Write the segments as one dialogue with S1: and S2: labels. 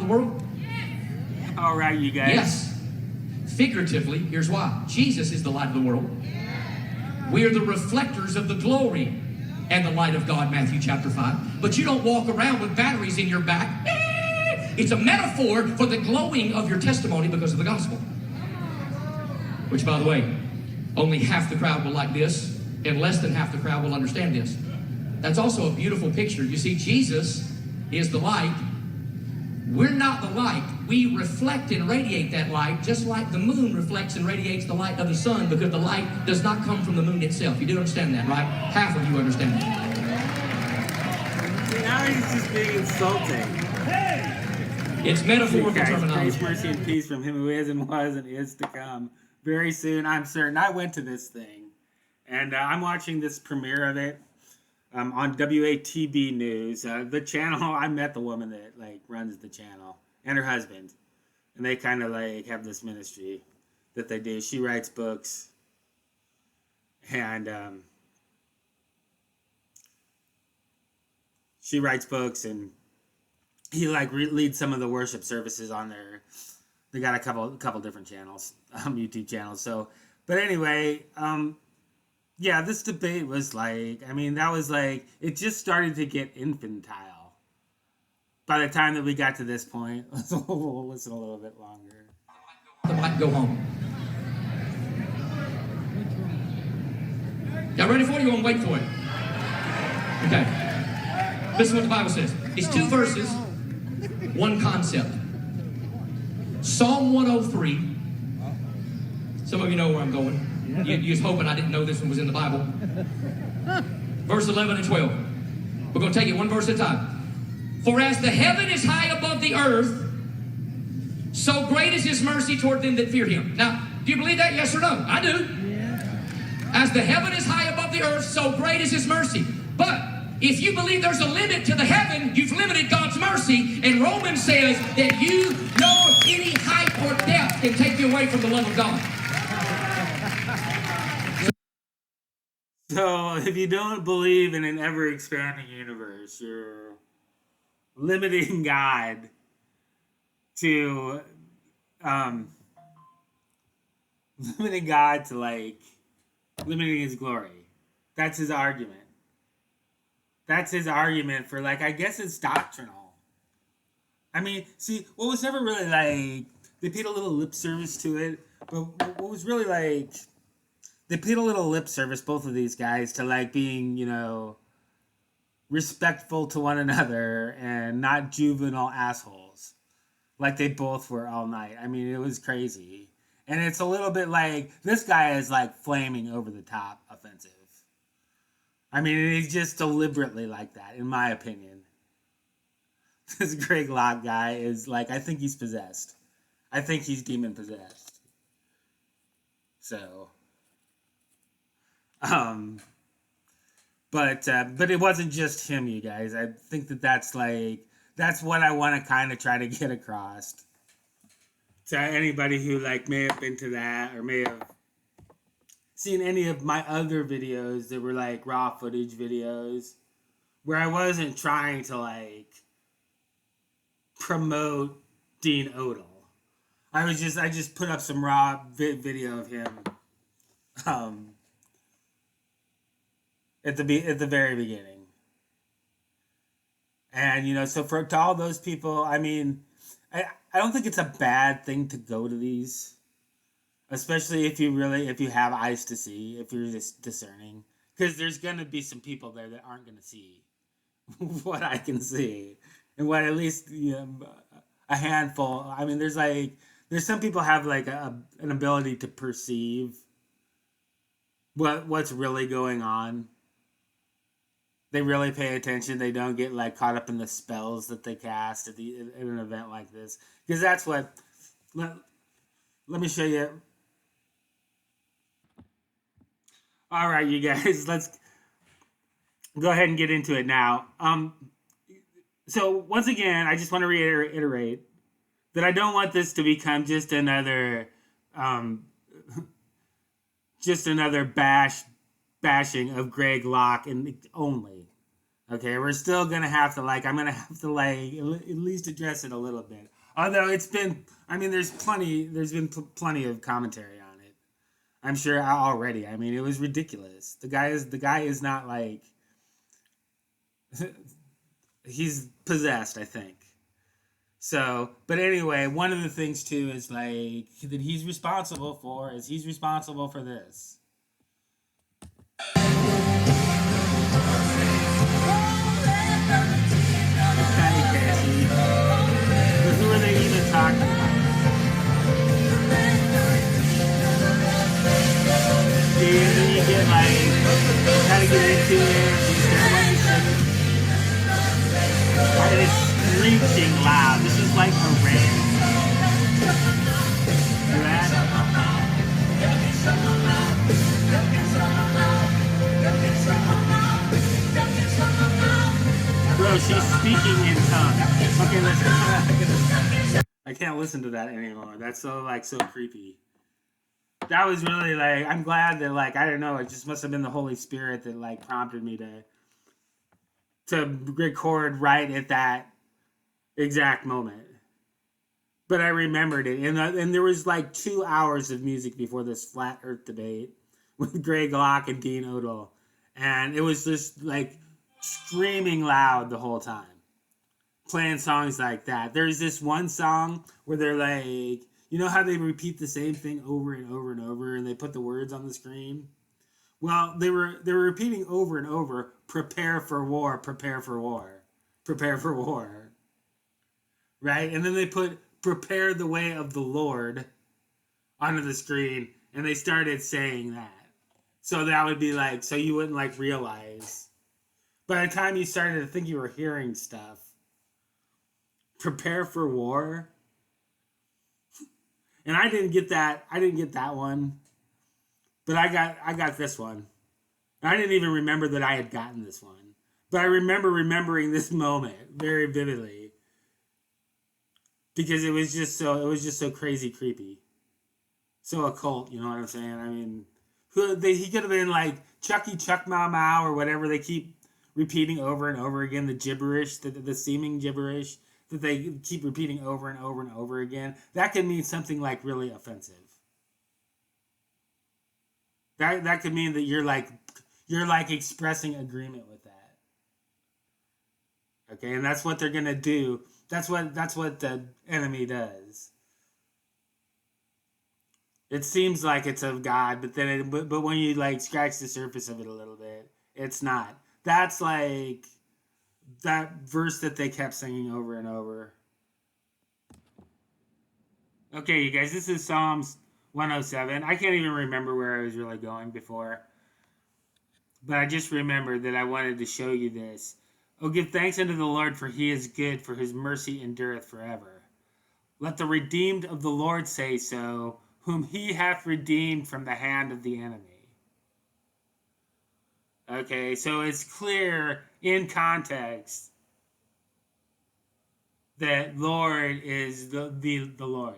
S1: world?
S2: All right, you guys.
S1: Yes. Figuratively, here's why. Jesus is the light of the world. We are the reflectors of the glory and the light of God, Matthew chapter 5. But you don't walk around with batteries in your back. It's a metaphor for the glowing of your testimony because of the gospel. Which, by the way, only half the crowd will like this, and less than half the crowd will understand this. That's also a beautiful picture. You see, Jesus is the light. We're not the light. We reflect and radiate that light, just like the moon reflects and radiates the light of the sun, because the light does not come from the moon itself. You do understand that, right? Half of you understand that.
S2: Now he's just being insulting.
S1: It's metaphorical
S2: Guys,
S1: terminology.
S2: grace, mercy, and peace from him who is and was and is to come. Very soon, I'm certain. I went to this thing, and I'm watching this premiere of it on WATB News. The channel, I met the woman that like runs the channel and her husband, and they kind of like have this ministry that they do. She writes books, and and he like leads some of the worship services on there. They got a couple different channels, YouTube channels. So, but anyway, yeah, this debate was like, I mean, that was like, it just started to get infantile. By the time that we got to this point, we'll listen a little bit longer.
S1: The might go home. Y'all ready for it? You want to wait for it? Okay. Listen to what the Bible says. It's 2 verses, 1 concept. Psalm 103. Some of you know where I'm going. You was hoping I didn't know this one was in the Bible. Verse 11 and 12. We're going to take it one verse at a time. For as the heaven is high above the earth, so great is his mercy toward them that fear him. Now, do you believe that? Yes or no? I do. As the heaven is high above the earth, so great is his mercy. But if you believe there's a limit to the heaven, you've limited God's mercy. And Romans says that you know any height or depth can take you away from the love of God.
S2: So if you don't believe in an ever-expanding universe, you're limiting God to like limiting his glory. That's his argument. That's his argument for, like, I guess it's doctrinal. I mean, see, what was never really like, they paid a little lip service to it, but what was really like, they paid a little lip service, both of these guys, to like being, you know, respectful to one another and not juvenile assholes. Like they both were all night. I mean, it was crazy. And it's a little bit like, this guy is like flaming over the top offensive. I mean, he's just deliberately like that, in my opinion. This Greg Locke guy is like, I think he's possessed. I think he's demon possessed. So, but it wasn't just him, you guys. I think that's what I want to kind of try to get across to anybody who like may have been to that or may have seen any of my other videos that were like raw footage videos where I wasn't trying to like promote Dean Odell. I just put up some raw video of him at the very beginning. And you know, so to all those people, I mean, I don't think it's a bad thing to go to these. Especially if you have eyes to see, if you're just discerning. Because there's going to be some people there that aren't going to see what I can see. And what at least, you know, a handful. I mean, there's some people have like an ability to perceive what's really going on. They really pay attention. They don't get like caught up in the spells that they cast at an event like this. Because that's what, let me show you. All right, you guys, let's go ahead and get into it now. So once again, I just want to reiterate that I don't want this to become just another bashing of Greg Locke and only. Okay, we're still gonna have to I'm gonna have to at least address it a little bit. Although it's been, I mean, there's been plenty of commentary on it. I'm sure already. I mean, it was ridiculous. The guy is not like, he's possessed, I think. So, but anyway, one of the things too is like that he's responsible for this. It's kind of catchy. But who are they even talking about? See, and then you get like, kind of get into it, and you start watching it. And it's screeching loud. This is like a rain. See that? Bro, she's speaking in tongues. Okay, listen. I can't listen to that anymore. That's so creepy. That was really like, I'm glad that like, I don't know, it just must have been the Holy Spirit that like prompted me to record right at that exact moment. But I remembered it. And there was like 2 hours of music before this flat earth debate with Greg Locke and Dean Odell. And it was just like screaming loud the whole time. Playing songs like that. There's this one song where they're like, you know how they repeat the same thing over and over and over and they put the words on the screen? Well, they were repeating over and over, prepare for war, prepare for war, prepare for war. Right? And then they put prepare the way of the Lord onto the screen and they started saying that. So that would be like, so you wouldn't like realize. By the time you started to think you were hearing stuff, prepare for war. And I didn't get that one. But I got this one. I didn't even remember that I had gotten this one. But I remember remembering this moment very vividly. Because it was just so crazy creepy. So occult, you know what I'm saying? I mean, he could have been like Chucky Chuck Mau Mau or whatever they keep repeating over and over again, the gibberish, the seeming gibberish that they keep repeating over and over and over again. That could mean something like really offensive. That could mean that you're like expressing agreement with that. Okay, and that's what they're gonna do. That's what the enemy does. It seems like it's of God, but when you like scratch the surface of it a little bit, it's not. That's like that verse that they kept singing over and over. Okay, you guys, this is Psalms 107. I can't even remember where I was really going before. But I just remembered that I wanted to show you this. Oh, give thanks unto the Lord, for he is good, for his mercy endureth forever. Let the redeemed of the Lord say so, whom he hath redeemed from the hand of the enemy. Okay, so it's clear in context that Lord is the Lord.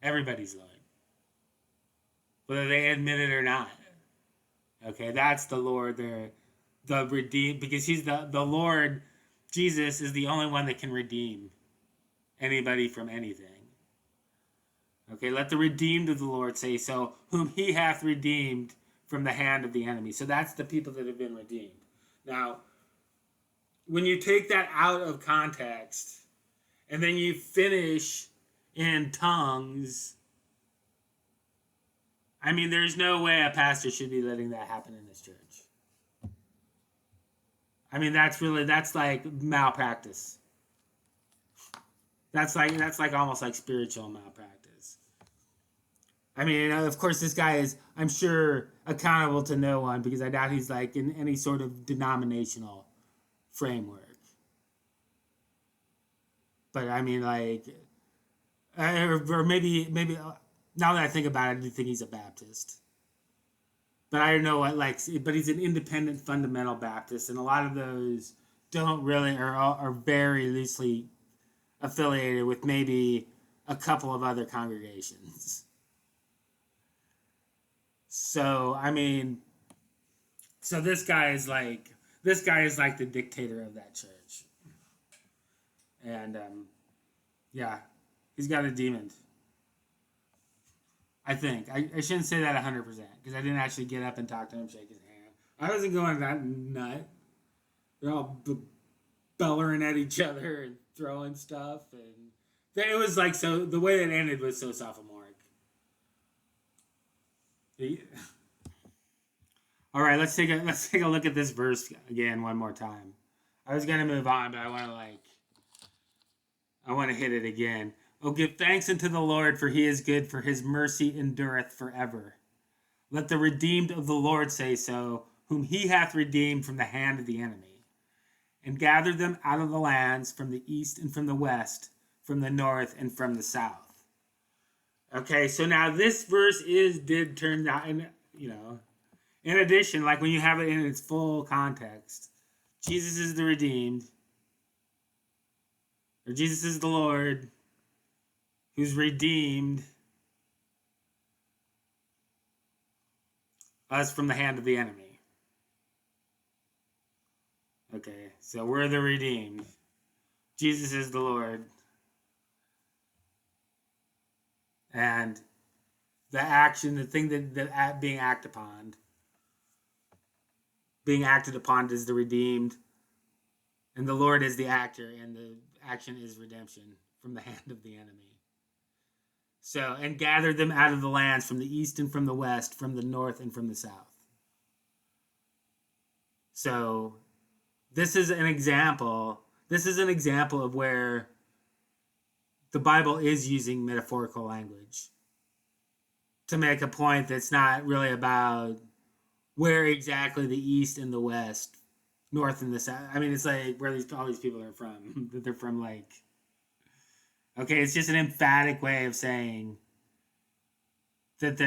S2: Everybody's Lord. Whether they admit it or not. Okay, that's the Lord there. The redeemed, because he's the Lord. Jesus is the only one that can redeem anybody from anything. Okay, let the redeemed of the Lord say so, whom he hath redeemed from the hand of the enemy. So that's the people that have been redeemed. Now, when you take that out of context, and then you finish in tongues, I mean, there's no way a pastor should be letting that happen in his church. I mean, that's like malpractice. That's like almost like spiritual malpractice. I mean, of course, this guy is, I'm sure, accountable to no one because I doubt he's like in any sort of denominational framework. But I mean, like, or maybe now that I think about it, I do think he's a Baptist. But I don't know what, like, but he's an independent fundamental Baptist, and a lot of those don't really, are very loosely affiliated with maybe a couple of other congregations. So, I mean, so this guy is like the dictator of that church. And, yeah. He's got a demon. I think. I shouldn't say that 100% because I didn't actually get up and talk to him, shake his hand. I wasn't going that nut. They're all bellering at each other and throwing stuff, and it was like so. The way it ended was so sophomoric. All right, let's take a look at this verse again one more time. I was gonna move on, but I want to hit it again. Oh, give thanks unto the Lord, for he is good, for his mercy endureth forever. Let the redeemed of the Lord say so, whom he hath redeemed from the hand of the enemy, and gathered them out of the lands from the east and from the west, from the north and from the south. Okay, so now this verse did turn out, and in addition, like when you have it in its full context, Jesus is the redeemed, or Jesus is the Lord, who's redeemed us from the hand of the enemy. Okay, so we're the redeemed. Jesus is the Lord. And the action, the thing that being acted upon is the redeemed. And the Lord is the actor, and the action is redemption from the hand of the enemy. So, and gathered them out of the lands from the east and from the west, from the north and from the south. So, this is an example of where the Bible is using metaphorical language to make a point that's not really about where exactly the east and the west, north and the south. I mean, it's like where all these people are from. That they're from, like, okay, it's just an emphatic way of saying that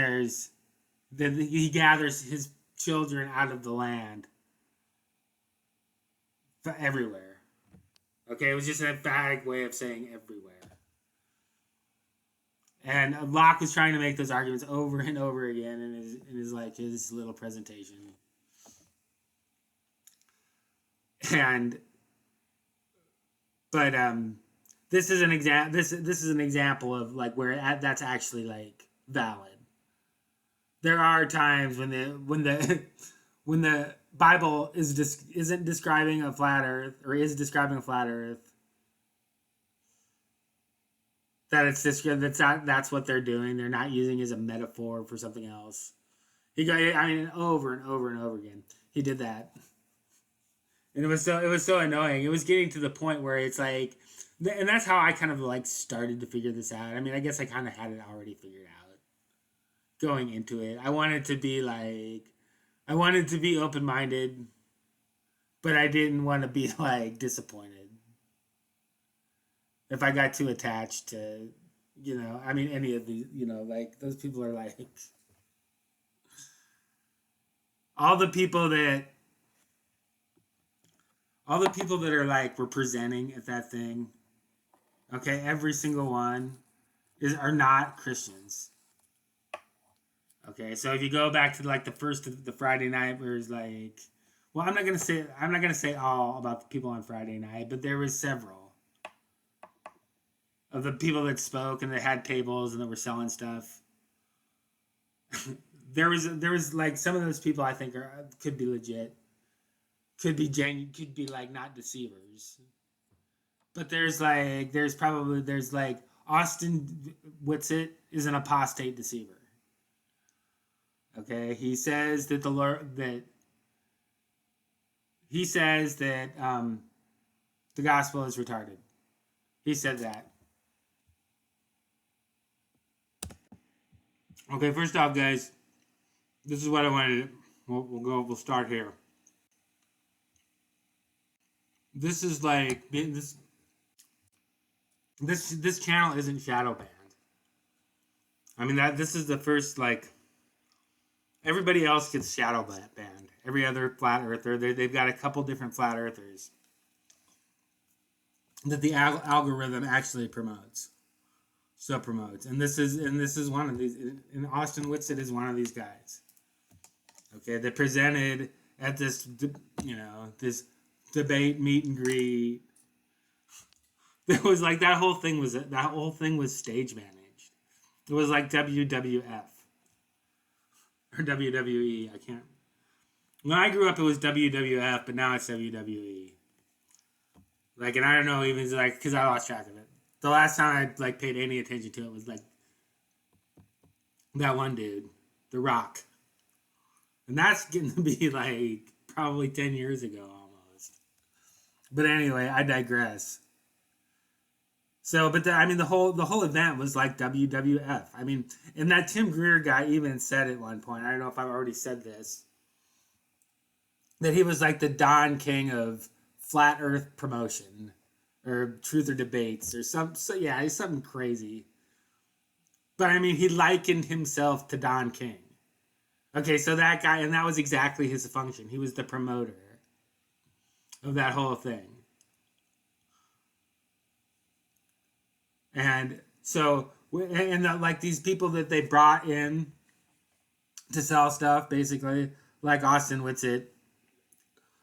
S2: he gathers his children out of the land everywhere. Okay, it was just an emphatic way of saying everywhere. And Locke was trying to make those arguments over and over again in his little presentation. But this is an example of like where that's actually like valid. There are times when the Bible isn't describing a flat Earth, or is describing a flat Earth, that's what they're doing. They're not using it as a metaphor for something else. Over and over and over again, he did that, and it was so annoying. It was getting to the point where it's like, and that's how I kind of like started to figure this out. I mean, I guess I kind of had it already figured out going into it. I wanted to be open-minded, but I didn't want to be like disappointed if I got too attached to, any of these, like those people are like, all the people that are like were presenting at that thing, okay, every single one are not Christians. Okay, so if you go back to like the Friday night, where it's like, well, I'm not gonna say all about the people on Friday night, but there was several of the people that spoke and they had tables and they were selling stuff. there was like some of those people I think could be legit, could be genuine, could be like not deceivers. But there's like Austin Witsit is an apostate deceiver. Okay, he says that the gospel is retarded. He said that. Okay, first off, guys, this is what I wanted. We'll start here. This is like this channel isn't shadow banned. I mean this is the first, like, everybody else gets shadow banned. Every other flat earther, they've got a couple different flat earthers that the algorithm actually promotes. And this is one of these, and Austin Witsit is one of these guys. Okay, they presented at this, this debate meet and greet. It was like that whole thing was stage managed. It was like WWF or WWE. I can't. When I grew up, it was WWF, but now it's WWE. Like, and I don't know, even like, because I lost track of it. The last time I like paid any attention to it was like that one dude, The Rock, and that's getting to be like probably 10 years ago almost. But anyway, I digress. So, but the whole event was like WWF. I mean, and that Tim Greer guy even said at one point, I don't know if I've already said this, that he was like the Don King of flat Earth promotion, or truth or debates, or he's something crazy. But I mean, he likened himself to Don King. Okay, so that guy, and that was exactly his function. He was the promoter of that whole thing. And so, like these people that they brought in to sell stuff, basically, like Austin Witsit,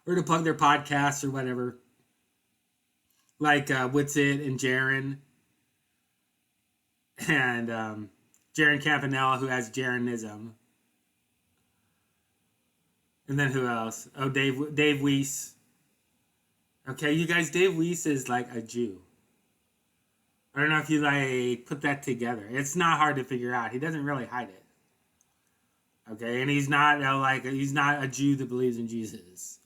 S2: or to plug their podcasts or whatever, like Witsit and Jaron, and Jaron Campanella, who has Jaronism. And then who else? Oh, Dave Weiss. Okay, you guys, Dave Weiss is like a Jew. I don't know if you like put that together. It's not hard to figure out. He doesn't really hide it. Okay, and he's not he's not a Jew that believes in Jesus.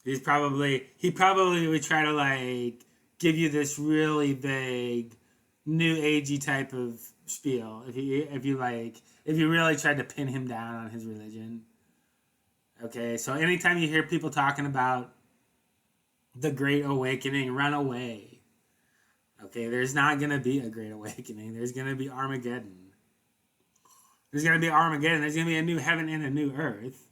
S2: He probably would try to like give you this really vague, new agey type of spiel if you really tried to pin him down on his religion. Okay, so anytime you hear people talking about the Great Awakening, run away. Okay, there's not going to be a Great Awakening. There's going to be Armageddon. There's going to be Armageddon. There's going to be a new heaven and a new earth.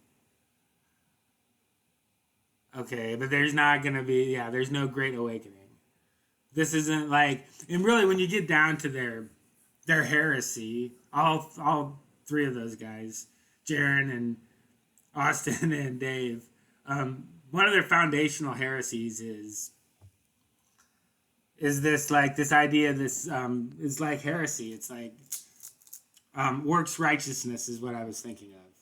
S2: Okay, but there's not going to be, there's no Great Awakening. This isn't like, and really when you get down to their heresy, all three of those guys, Jaron and Austin and Dave, one of their foundational heresies is this idea, this is like heresy. It's like works righteousness is what I was thinking of.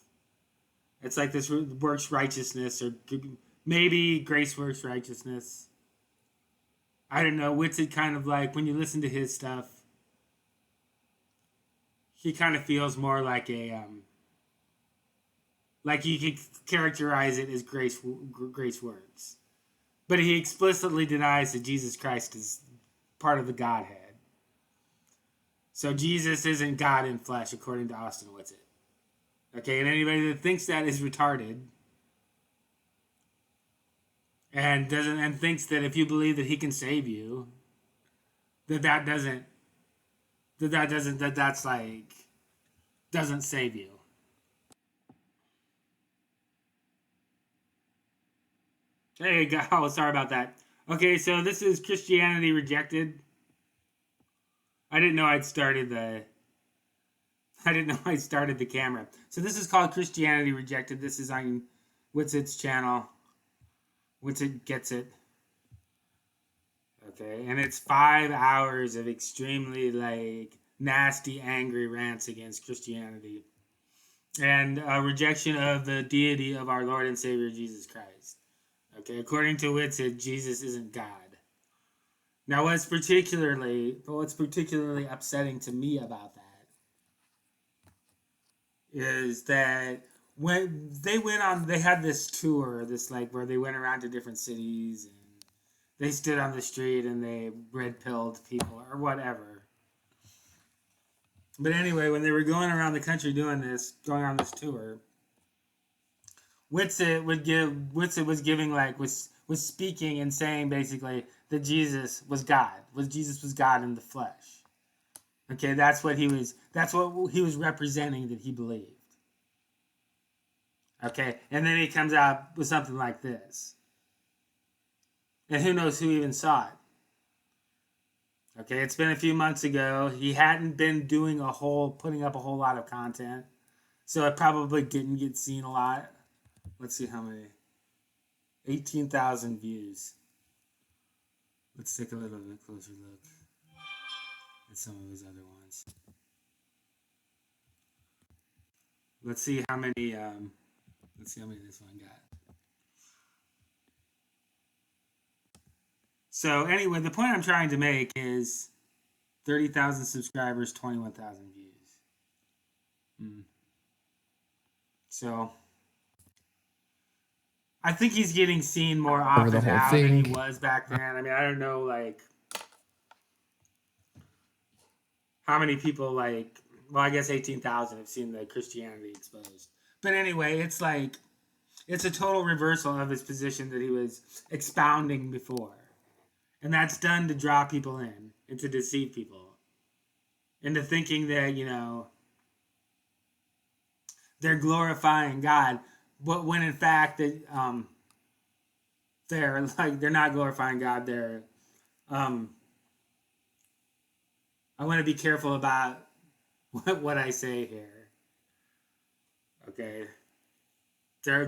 S2: It's like this works righteousness, or maybe grace works righteousness. I don't know. Witsit kind of like, when you listen to his stuff, he kind of feels more like a like you could characterize it as grace works. But he explicitly denies that Jesus Christ is part of the Godhead. So Jesus isn't God in flesh, according to Austin Witsit. Okay, and anybody that thinks that is retarded, and thinks that if you believe that he can save you, doesn't save you. Hey, oh, sorry about that. Okay, so this is Christianity Rejected. I didn't know I'd started the camera. So this is called Christianity Rejected. This is on Witsit's channel. Witsit Gets It. Okay, and it's 5 hours of extremely like nasty, angry rants against Christianity and a rejection of the deity of our Lord and Savior Jesus Christ. Okay, according to Witsit, Jesus isn't God. Now, what's particularly upsetting to me about that is that when they had this tour, where they went around to different cities and they stood on the street and they red pilled people or whatever. But anyway, when they were going around the country going on this tour, Witsit was speaking and saying basically that Jesus was God. Jesus was God in the flesh. Okay, that's what he was representing, that he believed. Okay, and then he comes out with something like this. And who knows who even saw it. Okay, it's been a few months ago. He hadn't been putting up a whole lot of content. So it probably didn't get seen a lot. Let's see how many. 18,000 views. Let's take a little bit closer look at some of his other ones. Let's see how many this one got. So anyway, the point I'm trying to make is 30,000 subscribers, 21,000 views. So I think he's getting seen more often now than he was back then. I mean, I don't know, like, how many people, like, well, I guess 18,000 have seen the Christianity Exposed. But anyway, it's like, it's a total reversal of his position that he was expounding before. And that's done to draw people in and to deceive people into thinking that, you know, they're glorifying God, but when in fact they're not glorifying God. They're I want to be careful about what I say here. Okay, they're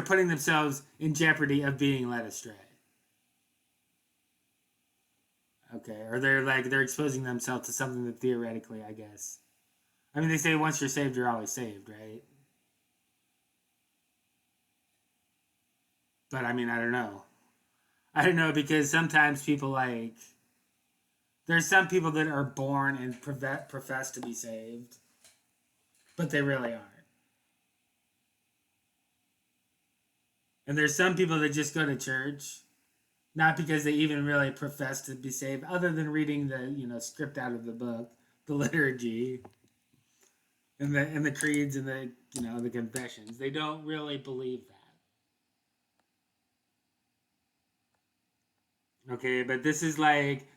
S2: putting themselves in jeopardy of being led astray. Okay, or they're exposing themselves to something that theoretically, I guess. I mean, they say once you're saved, you're always saved, right? But I mean, I don't know. I don't know, because sometimes people, like, there's some people that are born and profess to be saved, but they really aren't. And there's some people that just go to church, not because they even really profess to be saved, other than reading the, you know, script out of the book, the liturgy, and the creeds and the, you know, the confessions. They don't really believe that. Okay, but this is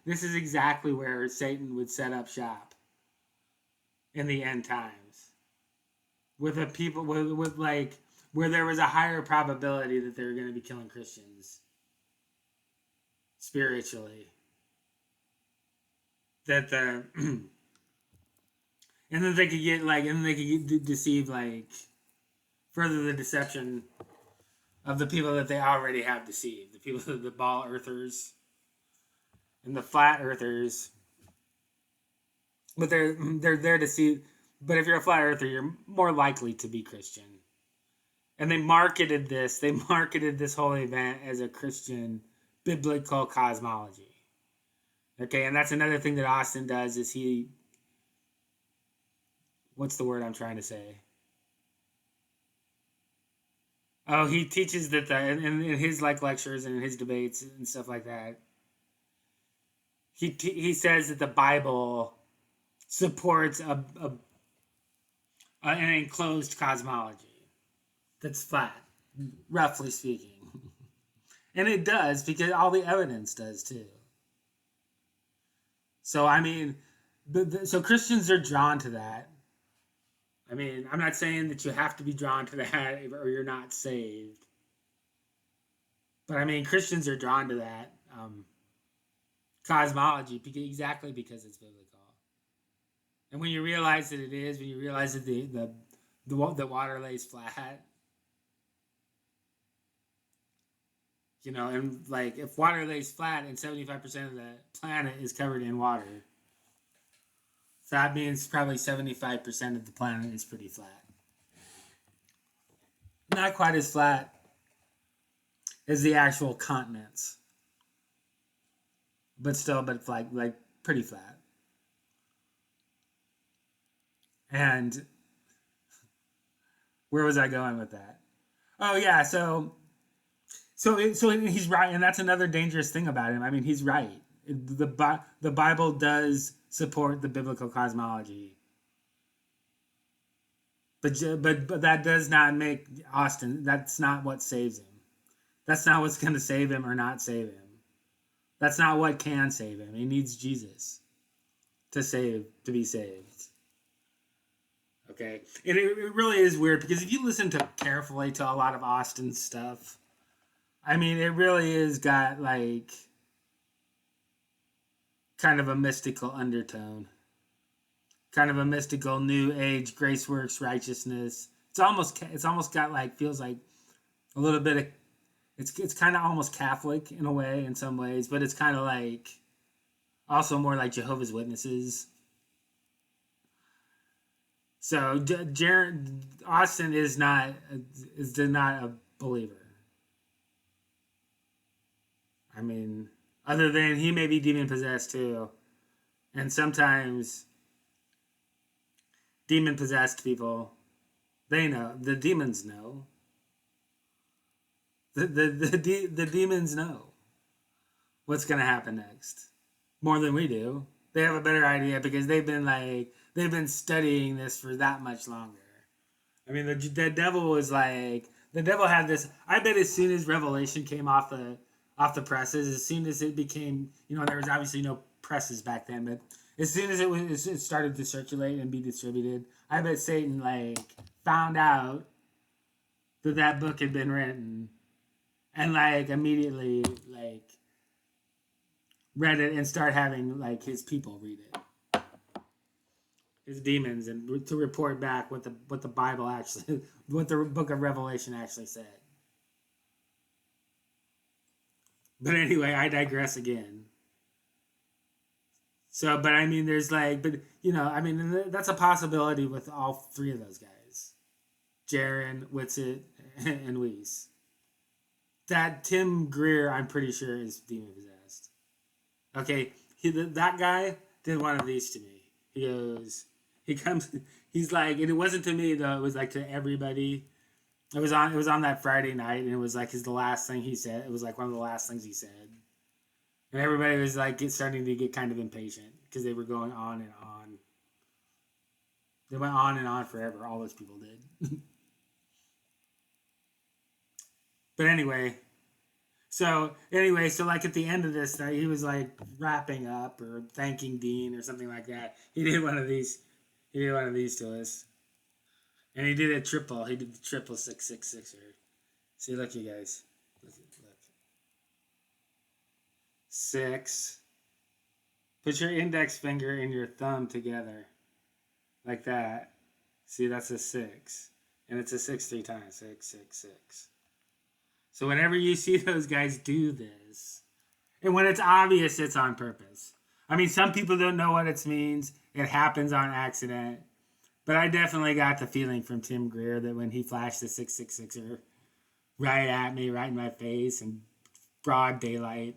S2: exactly where Satan would set up shop in the end times, with a people with like where there was a higher probability that they were going to be killing Christians spiritually. That the and then they could get deceive, like, further the deception of the people that they already have deceived, the people, the ball earthers and the flat earthers. But they're there to see. But if you're a flat earther, you're more likely to be Christian. And they marketed this whole event as a Christian biblical cosmology. Okay, and that's another thing that Austin does is he, what's the word I'm trying to say? Oh, he teaches that in his, like, lectures and in his debates and stuff like that, he says that the Bible supports an enclosed cosmology that's flat, roughly speaking. And it does, because all the evidence does too. So, I mean, so Christians are drawn to that. I mean, I'm not saying that you have to be drawn to that or you're not saved. But I mean, Christians are drawn to that cosmology exactly because it's biblical. And when you realize that it is, when you realize that the water lays flat, you know, and, like, if water lays flat and 75% of the planet is covered in water, so that means probably 75% of the planet is pretty flat. Not quite as flat as the actual continents, but still, but like pretty flat. And where was I going with that? Oh yeah, so he's right, and that's another dangerous thing about him. I mean, he's right. The Bible does support the biblical cosmology, but that does not make Austin. That's not what saves him. That's not what's going to save him or not save him. That's not what can save him. He needs Jesus to be saved. Okay, and it really is weird, because if you listen carefully to a lot of Austin's stuff, I mean, it really is got, like, kind of a mystical undertone, kind of a mystical New Age grace works righteousness. It's almost got, like, feels like a little bit of It's kind of almost Catholic in a way, in some ways, but it's kind of like also more like Jehovah's Witnesses. So Austin is not a believer. I mean, other than he may be demon possessed too, and sometimes demon possessed people, they know, the demons know. The demons know what's gonna happen next more than we do. They have a better idea because they've been studying this for that much longer. I mean, the devil was like, the devil had this. I bet as soon as Revelation came off the presses, as soon as it became, there was obviously no presses back then, but as soon as it started to circulate and be distributed, I bet Satan found out that book had been written, and immediately read it and start having his people read it, his demons, and to report back what the Bible actually, what the book of Revelation actually said. But anyway, I digress again. So, but I mean, there's that's a possibility with all three of those guys, Jaron, Witsit, and Weiss. That Tim Greer, I'm pretty sure, is demon possessed. Okay, that guy did one of these to me. He's like, and it wasn't to me though. It was to everybody. It was on that Friday night, and it was the last thing he said. It was one of the last things he said, and everybody was starting to get kind of impatient because they were going on and on. They went on and on forever. All those people did. But anyway, so at the end of this, he was wrapping up or thanking Dean or something like that. He did one of these. He did one of these to us, and he did a triple. He did the triple 666. See, look, you guys, look. 6. Put your index finger and your thumb together, like that. See, that's a 6, and it's a 6 3 times. 6 6 6. So whenever you see those guys do this, and when it's obvious, it's on purpose. I mean, some people don't know what it means. It happens on accident. But I definitely got the feeling from Tim Greer that when he flashed the 666er right at me, right in my face, in broad daylight,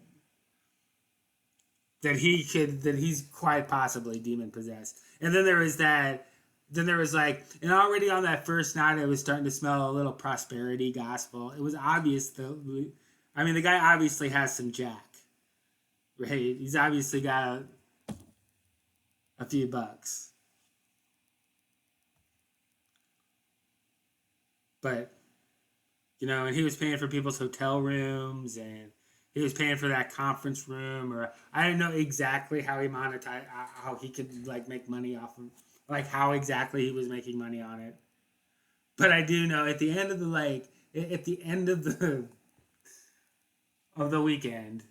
S2: that he's quite possibly demon possessed. And then there was and already on that first night, it was starting to smell a little prosperity gospel. It was obvious, though. I mean, the guy obviously has some jack, right? He's obviously got a few bucks. But, and he was paying for people's hotel rooms, and he was paying for that conference room, or I didn't know exactly how he monetized, how he could make money off of, how exactly he was making money on it. But I do know at the end of the weekend,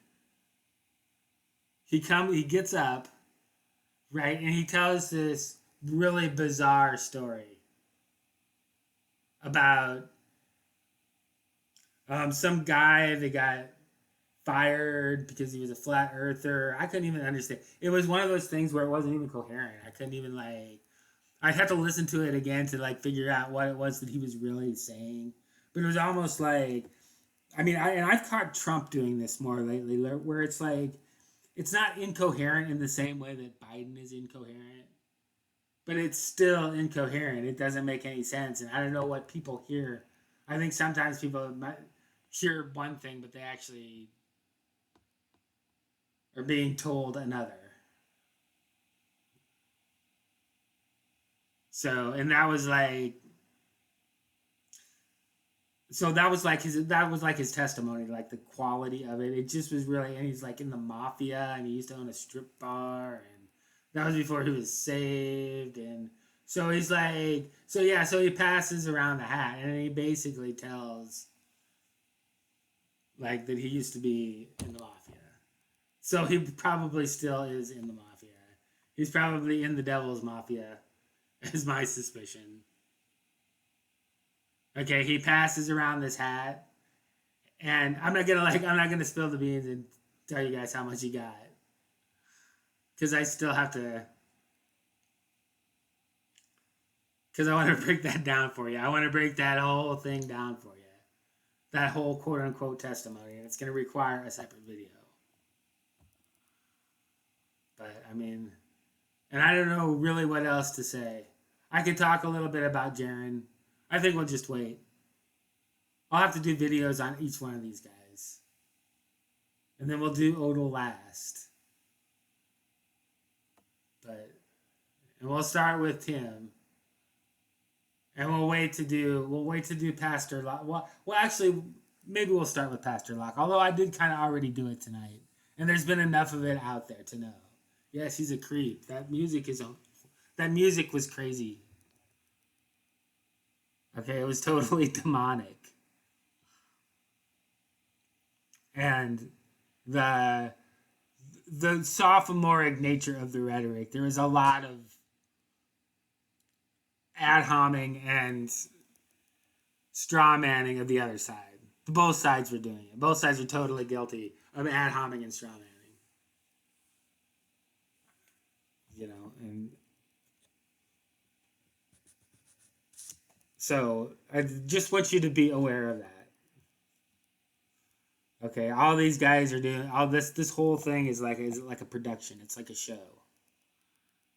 S2: he gets up, right, and he tells this really bizarre story about some guy that got fired because he was a flat earther. I couldn't even understand. It was one of those things where it wasn't even coherent. I couldn't even I'd have to listen to it again to figure out what it was that he was really saying. But it was almost I've caught Trump doing this more lately, where it's it's not incoherent in the same way that Biden is incoherent, but it's still incoherent. It doesn't make any sense, and I don't know what people hear. I think sometimes people might hear one thing, but they actually are being told another. So, and that was his testimony, the quality of it. It just was really, and he's in the mafia, and he used to own a strip bar, and that was before he was saved, and so he's so he passes around the hat, and he basically tells that he used to be in the mafia. So he probably still is in the mafia. He's probably in the devil's mafia, is my suspicion. Okay, he passes around this hat, And I'm not gonna spill the beans and tell you guys how much he got, because I still have to. Because I want to break that down for you. I want to break that whole thing down for you. That whole quote unquote testimony. And it's going to require a separate video. But, I mean, and I don't know really what else to say. I could talk a little bit about Jaron. I think we'll just wait. I'll have to do videos on each one of these guys. And then we'll do Odell last. And we'll start with Tim. And we'll wait to do Pastor Locke. Well, actually, maybe we'll start with Pastor Locke. Although I did kind of already do it tonight. And there's been enough of it out there to know. Yes, he's a creep. That music was crazy. Okay, it was totally demonic. And the sophomoric nature of the rhetoric, there was a lot of ad homing and straw manning of the other side. Both sides were doing it. Both sides were totally guilty of ad homing and straw manning. You know, and so I just want you to be aware of that. Okay, all these guys are doing all this. This whole thing is like a production. It's like a show.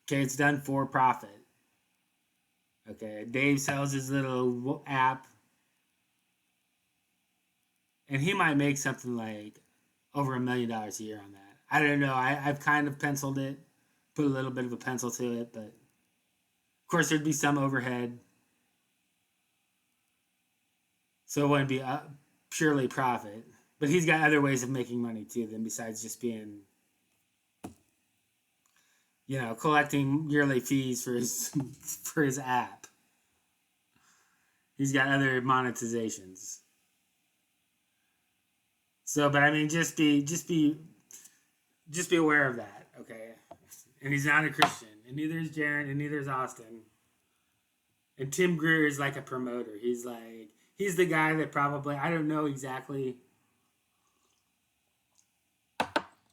S2: Okay, it's done for profit. Okay, Dave sells his little app, and he might make something like over $1 million a year on that. I don't know. I've kind of penciled it, put a little bit of a pencil to it, but of course there'd be some overhead, so it wouldn't be purely profit. But he's got other ways of making money too, than besides just being, you know, collecting yearly fees for his app. He's got other monetizations. So, but I mean, just be aware of that, okay? And he's not a Christian, and neither is Jaron, and neither is Austin. And Tim Greer is like a promoter. He's the guy that probably, I don't know exactly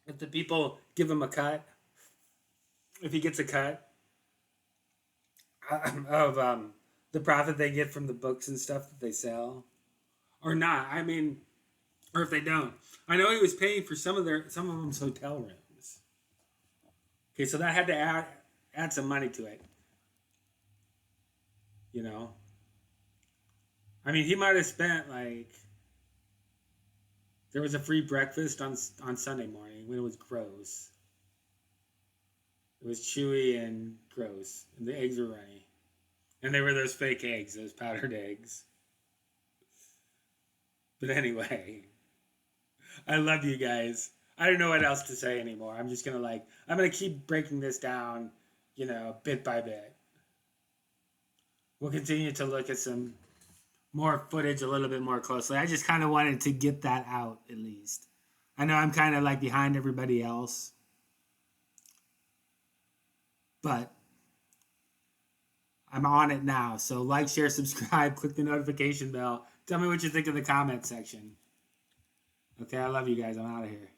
S2: if the people give him a cut, if he gets a cut of the profit they get from the books and stuff that they sell, or not. I mean, or if they don't. I know he was paying for some of them's hotel rooms. Okay, so that had to add some money to it. You know, I mean, he might have spent there was a free breakfast on Sunday morning when it was gross. It was chewy and gross, and the eggs were runny. And they were those fake eggs, those powdered eggs. But anyway, I love you guys. I don't know what else to say anymore. I'm just gonna I'm gonna keep breaking this down, you know, bit by bit. We'll continue to look at some more footage a little bit more closely. I just kind of wanted to get that out at least. I know I'm kind of behind everybody else, but I'm on it now. So like, share, subscribe, click the notification bell. Tell me what you think in the comment section. Okay, I love you guys. I'm out of here.